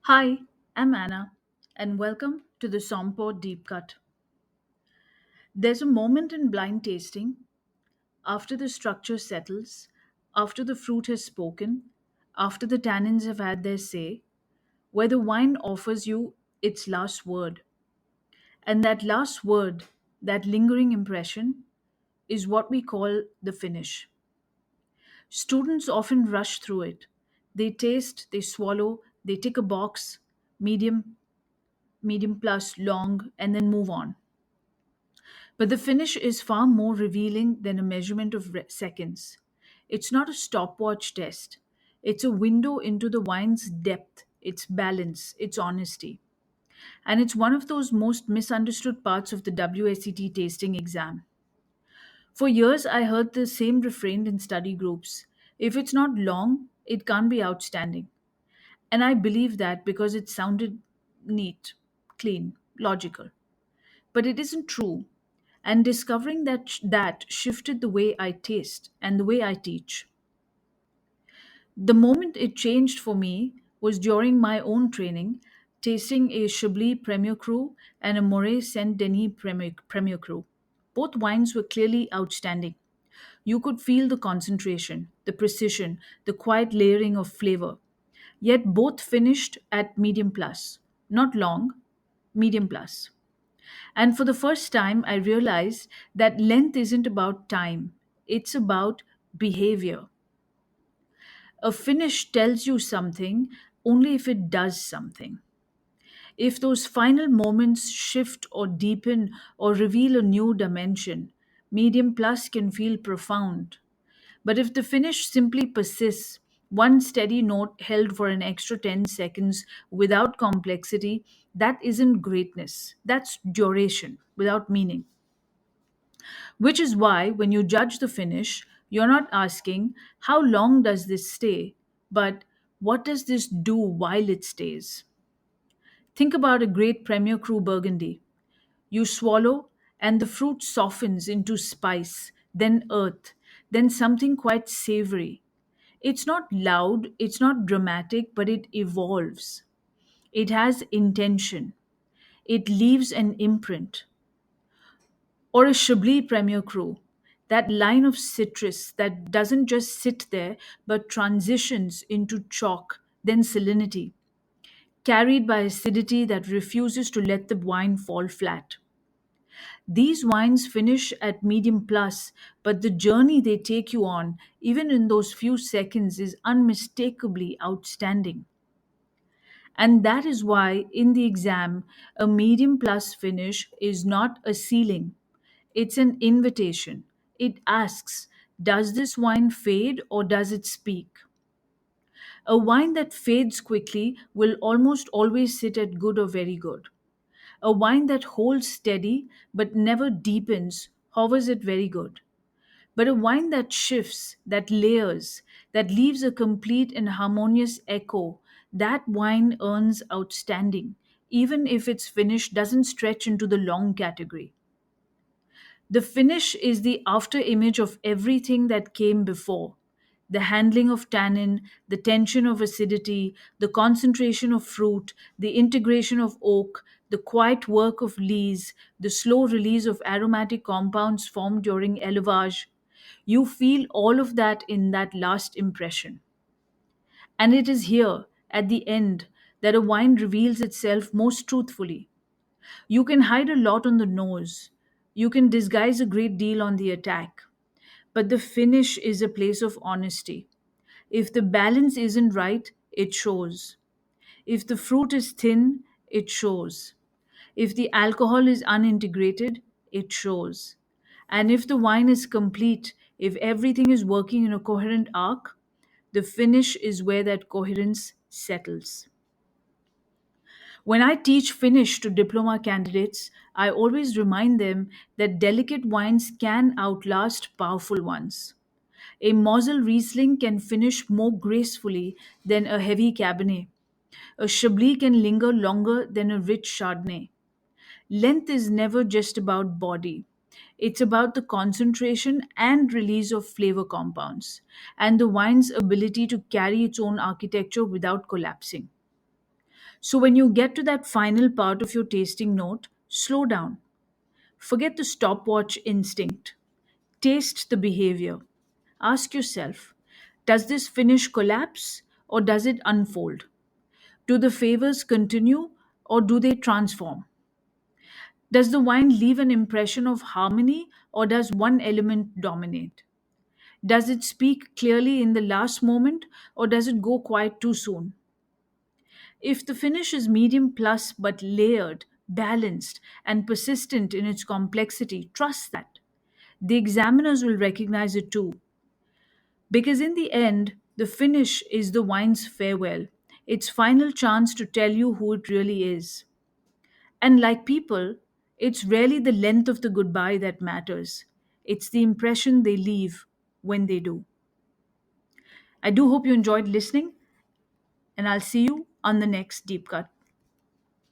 Hi, I'm Anna, and welcome to the Sompo Deep Cut. There's a moment in blind tasting, after the structure settles, after the fruit has spoken, after the tannins have had their say, where the wine offers you its last word. And that last word, that lingering impression, is what we call the finish. Students often rush through it. They taste, they swallow, they tick a box, medium, medium plus, long, and then move on. But the finish is far more revealing than a measurement of seconds. It's not a stopwatch test, it's a window into the wine's depth, its balance, its honesty. And it's one of those most misunderstood parts of the WSET tasting exam. For years, I heard the same refrain in study groups: if it's not long, it can't be outstanding. And I believed that because it sounded neat, clean, logical. But it isn't true. And discovering that shifted the way I taste and the way I teach. The moment it changed for me was during my own training, tasting a Chablis Premier Cru and a Moret Saint Denis Premier Cru. Both wines were clearly outstanding. You could feel the concentration, the precision, the quiet layering of flavor. Yet both finished at medium plus. Not long, medium plus. And for the first time, I realized that length isn't about time, it's about behavior. A finish tells you something only if it does something. If those final moments shift or deepen or reveal a new dimension, medium plus can feel profound. But if the finish simply persists, one steady note held for an extra 10 seconds without complexity, that isn't greatness. That's duration without meaning. Which is why, when you judge the finish, you're not asking, how long does this stay? But what does this do while it stays? Think about a great Premier Cru Burgundy. You swallow, and the fruit softens into spice, then earth, then something quite savory. It's not loud, it's not dramatic, but it evolves. It has intention. It leaves an imprint. Or a Chablis Premier Cru. That line of citrus that doesn't just sit there but transitions into chalk, then salinity, carried by acidity that refuses to let the wine fall flat. These wines finish at medium plus, but the journey they take you on, even in those few seconds, is unmistakably outstanding. And that is why, in the exam, a medium plus finish is not a ceiling, it's an invitation. It asks, does this wine fade or does it speak? A wine that fades quickly will almost always sit at good or very good. A wine that holds steady but never deepens hovers at very good. But a wine that shifts, that layers, that leaves a complete and harmonious echo, that wine earns outstanding, even if its finish doesn't stretch into the long category. The finish is the after image of everything that came before: the handling of tannin, the tension of acidity, the concentration of fruit, the integration of oak, the quiet work of lees, the slow release of aromatic compounds formed during élevage. You feel all of that in that last impression. And it is here, at the end, that a wine reveals itself most truthfully. You can hide a lot on the nose. You can disguise a great deal on the attack. But the finish is a place of honesty. If the balance isn't right, it shows. If the fruit is thin, it shows. If the alcohol is unintegrated, it shows. And if the wine is complete, if everything is working in a coherent arc, the finish is where that coherence settles. When I teach Finnish to diploma candidates, I always remind them that delicate wines can outlast powerful ones. A Mosel Riesling can finish more gracefully than a heavy Cabernet. A Chablis can linger longer than a rich Chardonnay. Length is never just about body. It's about the concentration and release of flavor compounds, and the wine's ability to carry its own architecture without collapsing. So when you get to that final part of your tasting note, slow down. Forget the stopwatch instinct. Taste the behavior. Ask yourself, does this finish collapse or does it unfold? Do the favors continue or do they transform? Does the wine leave an impression of harmony or does one element dominate? Does it speak clearly in the last moment or does it go quiet too soon? If the finish is medium plus but layered, balanced, and persistent in its complexity, trust that. The examiners will recognize it too. Because in the end, the finish is the wine's farewell, its final chance to tell you who it really is. And like people, it's rarely the length of the goodbye that matters, it's the impression they leave when they do. I do hope you enjoyed listening, and I'll see you on the next Deep Cut.